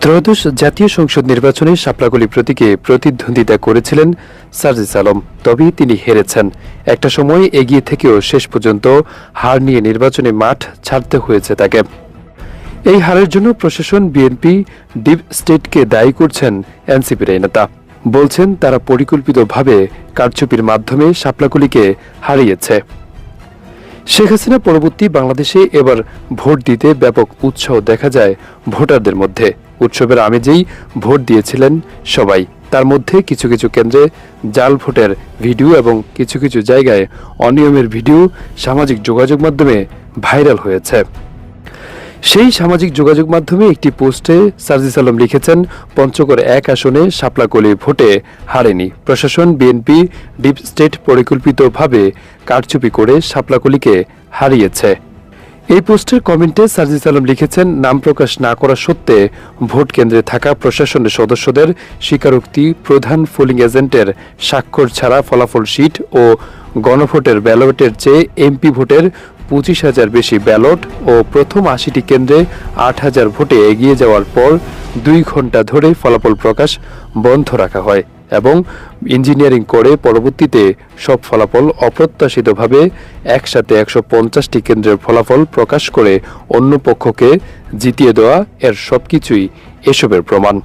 ত্রয়োদশ জাতীয় সংসদ নির্বাচনে শাপলাকলী প্রতীকে প্রতিদ্বন্দ্বিতা করেছিলেন সার্জিস আলম, তবে তিনি হেরেছেন। একটা সময় এগিয়ে থেকেও শেষ পর্যন্ত হার নিয়ে নির্বাচনে মাঠ ছাড়তে হয়েছে তাকে। এই হারের জন্য প্রশাসন, বিএনপি, ডিপ স্টেটকে দায়ী করছেন এনসিপির এই নেতা। বলছেন তারা পরিকল্পিতভাবে কারচুপির মাধ্যমে শাপলাকলীকে হারিয়েছে। শেখ হাসিনা পরবর্তী বাংলাদেশে এবার ভোট দিতে ব্যাপক উৎসাহ দেখা যায় ভোটারদের মধ্যে। উৎসবের আমেজেই ভোট দিয়েছিলেন সবাই। তার মধ্যে কিছু কিছু কেন্দ্রে জাল ভোটের ভিডিও এবং কিছু কিছু জায়গায় অনিয়মের ভিডিও সামাজিক যোগাযোগ মাধ্যমে ভাইরাল হয়েছে। সেই সামাজিক যোগাযোগ মাধ্যমে একটি পোস্টে সার্জিস আলম লিখেছেন, পঞ্চগড় 1 আসনে শাপলাকলী ভোটে হারেনি। প্রশাসন, বিএনপি, ডিপ স্টেট পরিকল্পিতভাবে কারচুপি করে শাপলাকলীকে হারিয়েছে। এই পোস্টের কমেন্টে সার্জিস আলম লিখেছেন, নাম প্রকাশ না করা সত্ত্বে ভোট কেন্দ্রে থাকা প্রশাসনের সদস্যদের স্বীকারোক্তি, প্রধান পোলিং এজেন্টের স্বাক্ষর ছাড়া ফলাফল শিট ও গণভোটের ব্যালটের চেয়ে এমপি ভোটের 25,000 বেশি ব্যালট ও প্রথম 80টি কেন্দ্রে 8,000 ভোটে এগিয়ে যাওয়ার পর 2 ঘণ্টা ধরে ফলাফল প্রকাশ বন্ধ রাখা হয় এবং ইঞ্জিনিয়ারিং করে পরবর্তীতে সব ফলাফল অপ্রত্যাশিতভাবে একসাথে 150টি কেন্দ্রের ফলাফল প্রকাশ করে অন্য পক্ষকে জিতিয়ে দেওয়া, এর সবকিছুই এসবের প্রমাণ।